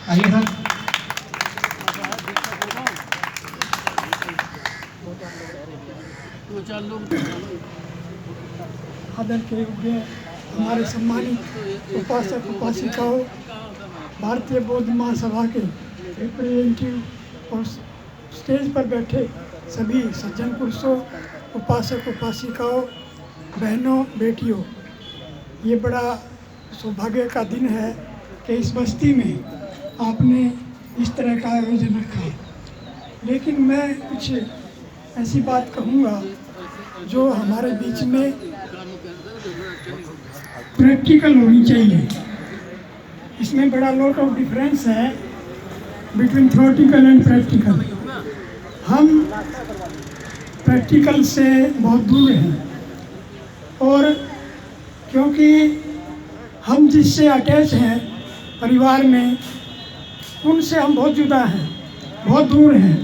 आइए सर। आदर के योग्य हमारे सम्मानित उपासक उपासिकाओं, भारतीय बौद्ध महासभा के रिप्रेजेंटेटिव और स्टेज पर बैठे सभी सज्जन पुरुषों, उपासक उपासिकाओं, बहनों, बेटियों, ये बड़ा सौभाग्य का दिन है कि इस बस्ती में आपने इस तरह का आयोजन रखा। लेकिन मैं कुछ ऐसी बात कहूँगा जो हमारे बीच में प्रैक्टिकल होनी चाहिए। इसमें बड़ा लॉट ऑफ डिफरेंस है बिटवीन थ्योरेटिकल एंड प्रैक्टिकल। हम प्रैक्टिकल से बहुत दूर हैं और क्योंकि हम जिससे अटैच हैं परिवार में, उनसे हम बहुत जुदा हैं, बहुत दूर हैं।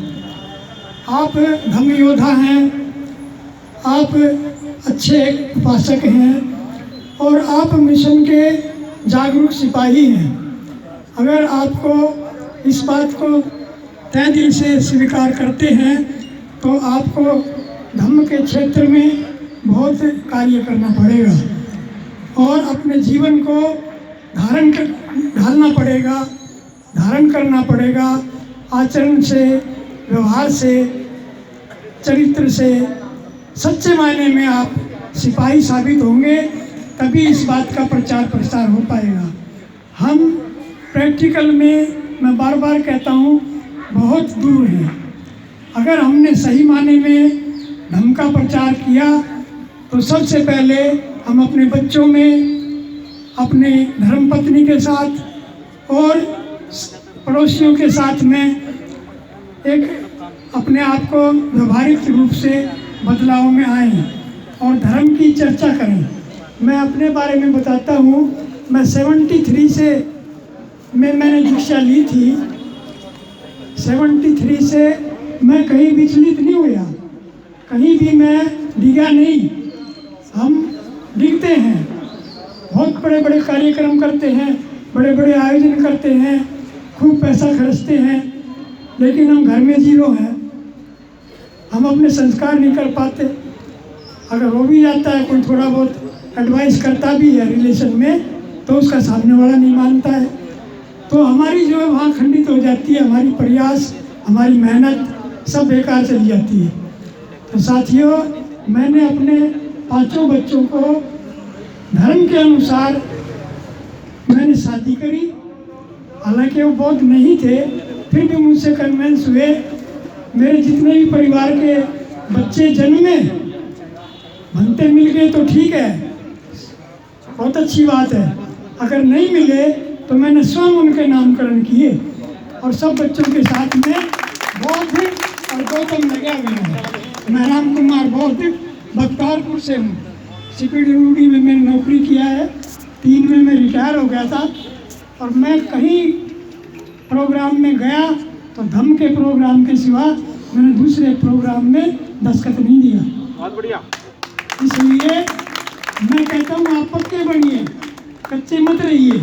आप धम्म योद्धा हैं, आप अच्छे उपासक हैं और आप मिशन के जागरूक सिपाही हैं। अगर आपको इस बात को तहे दिल से स्वीकार करते हैं तो आपको धम्म के क्षेत्र में बहुत कार्य करना पड़ेगा और अपने जीवन को धारण करना पड़ेगा आचरण से, व्यवहार से, चरित्र से। सच्चे मायने में आप सिपाही साबित होंगे, तभी इस बात का प्रचार प्रसार हो पाएगा। हम प्रैक्टिकल में, मैं बार बार कहता हूँ, बहुत दूर हैं। अगर हमने सही माने में धम्म का प्रचार किया तो सबसे पहले हम अपने बच्चों में, अपने धर्मपत्नी के साथ और पड़ोसियों के साथ में एक अपने आप को व्यवहारिक रूप से बदलाव में आएं और धर्म की चर्चा करें। मैं अपने बारे में बताता हूँ। मैं 73 से मैंने दीक्षा ली थी। 73 से मैं कहीं विचलित नहीं हुआ, कहीं भी मैं डिगा नहीं। हम डिगते हैं, बहुत बड़े बड़े कार्यक्रम करते हैं, बड़े बड़े आयोजन करते हैं, खूब पैसा खर्चते हैं, लेकिन हम घर में जीरो हैं। हम अपने संस्कार नहीं कर पाते। अगर हो भी जाता है, कोई थोड़ा बहुत एडवाइस करता भी है रिलेशन में, तो उसका सामने वाला नहीं मानता है। तो हमारी जो है वहाँ खंडित हो जाती है, हमारी प्रयास, हमारी मेहनत सब बेकार चली जाती है। तो साथियों, मैंने अपने 5 बच्चों को धर्म के अनुसार मैंने शादी करी। हालांकि वो बौद्ध नहीं थे, फिर भी मुझसे कन्वेंस हुए। मेरे जितने भी परिवार के बच्चे जन्मे, बनते मिल गए तो ठीक है, बहुत अच्छी बात है। अगर नहीं मिले तो मैंने स्वयं उनके नामकरण किए और सब बच्चों के साथ में बौद्ध और गौतम लगा हुआ है। मैं राम कुमार बौद्ध बख्तियारपुर से हूँ। CPWD में मैंने नौकरी किया है। 3 में मैं रिटायर हो गया था और मैं कहीं प्रोग्राम में गया तो धम्म के प्रोग्राम के सिवा मैंने दूसरे प्रोग्राम में दस्तखत नहीं दिया। बहुत बढ़िया। इसलिए मैं कहता हूँ, आप पक्के बनिए, कच्चे मत रहिए,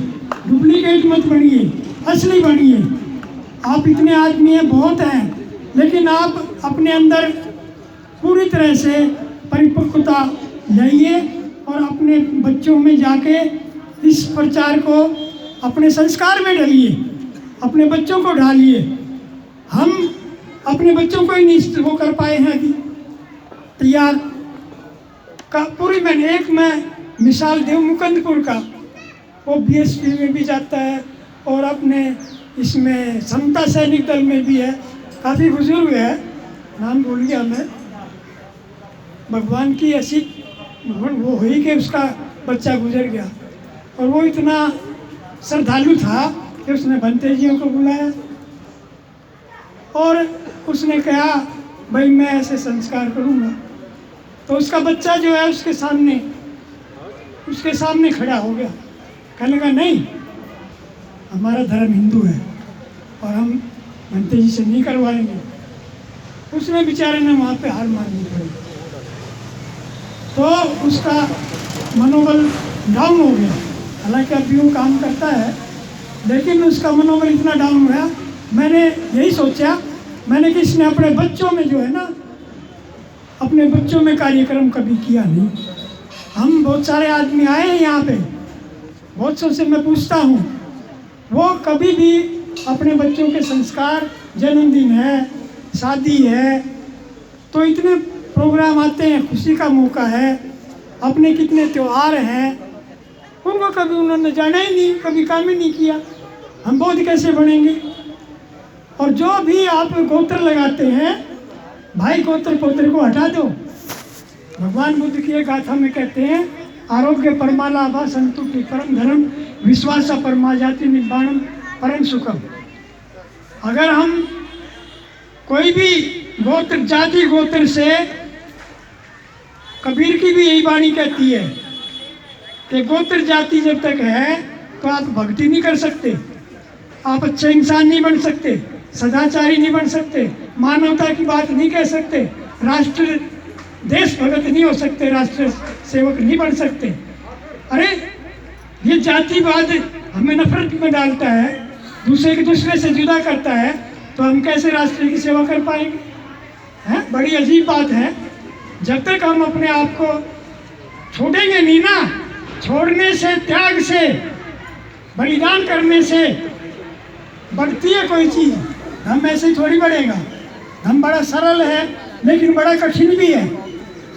डुप्लीकेट मत बनिए, असली बनिए। आप इतने आदमी हैं, बहुत हैं, लेकिन आप अपने अंदर पूरी तरह से परिपक्वता लाइए और अपने बच्चों में जाके इस प्रचार को अपने संस्कार में डालिए, अपने बच्चों को ढालिए। हम अपने बच्चों को ही नहीं वो कर पाए हैं अभी तैयार का। पूरी मैं मिसाल देव मुकंदपुर का, वो BSP में भी जाता है और अपने इसमें समता सैनिक दल में भी है। काफ़ी बुजुर्ग है, नाम भूल गया मैं। भगवान की ऐसी वो हुई कि उसका बच्चा गुजर गया और वो इतना श्रद्धालु था कि उसने भंते जियों को बुलाया और उसने कहा, भाई मैं ऐसे संस्कार करूँगा। तो उसका बच्चा जो है उसके सामने खड़ा हो गया, कहने लगा, नहीं, हमारा धर्म हिंदू है और हम भंते जी से नहीं करवाएंगे। उसने बेचारे ने वहाँ पे हार माननी पड़ी। तो उसका मनोबल डाउन हो गया। हालांकि अभी वो काम करता है लेकिन उसका मनोबल इतना डाउन हुआ, मैंने यही सोचा, मैंने कि इसने अपने बच्चों में जो है ना, अपने बच्चों में कार्यक्रम कभी किया नहीं। हम बहुत सारे आदमी आए हैं यहाँ पे, बहुत सौ से मैं पूछता हूँ, वो कभी भी अपने बच्चों के संस्कार, जन्मदिन है, शादी है, तो इतने प्रोग्राम आते हैं, खुशी का मौका है, अपने कितने त्यौहार हैं, उनको कभी उन्होंने जाना ही नहीं, कभी काम ही नहीं किया। हम बौद्ध कैसे बनेंगे? और जो भी आप गोत्र लगाते हैं, भाई गोत्र पोत्र को हटा दो। भगवान बुद्ध की एक गाथा में कहते हैं, आरोग्य परमालाभा संतुष्टि परम धर्म विश्वास परमा जाति निब्बाणम परम सुखम। अगर हम कोई भी गोत्र, जाति गोत्र से, कबीर की भी यही वाणी कहती है कि गोत्र जाति जब तक है तो आप भक्ति नहीं कर सकते, आप अच्छे इंसान नहीं बन सकते, सदाचारी नहीं बन सकते, मानवता की बात नहीं कह सकते, राष्ट्र देश भगत नहीं हो सकते, राष्ट्र सेवक नहीं बन सकते। अरे ये जातिवाद हमें नफरत में डालता है, दूसरे से जुदा करता है, तो हम कैसे राष्ट्र की सेवा कर पाएंगे? हैं? बड़ी अजीब बात है। जब तक हम अपने आप को छोड़ेंगे नहीं ना, छोड़ने से, त्याग से, बलिदान करने से बढ़ती है कोई चीज़। हम ऐसे ही थोड़ी बढ़ेगा। हम बड़ा सरल है लेकिन बड़ा कठिन भी है।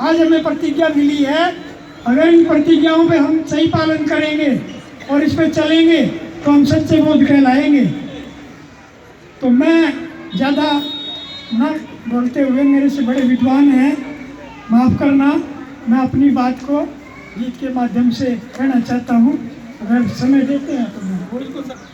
आज हमें प्रतिज्ञा मिली है, अगर इन प्रतिज्ञाओं पे हम सही पालन करेंगे और इस पे चलेंगे तो हम सच्चे बौद्ध कहलाएंगे। तो मैं ज़्यादा न बोलते हुए, मेरे से बड़े विद्वान हैं, माफ़ करना, मैं अपनी बात को गीत के माध्यम से कहना चाहता हूँ। अगर समय देते हैं तो मैं बोल सकता हूँ।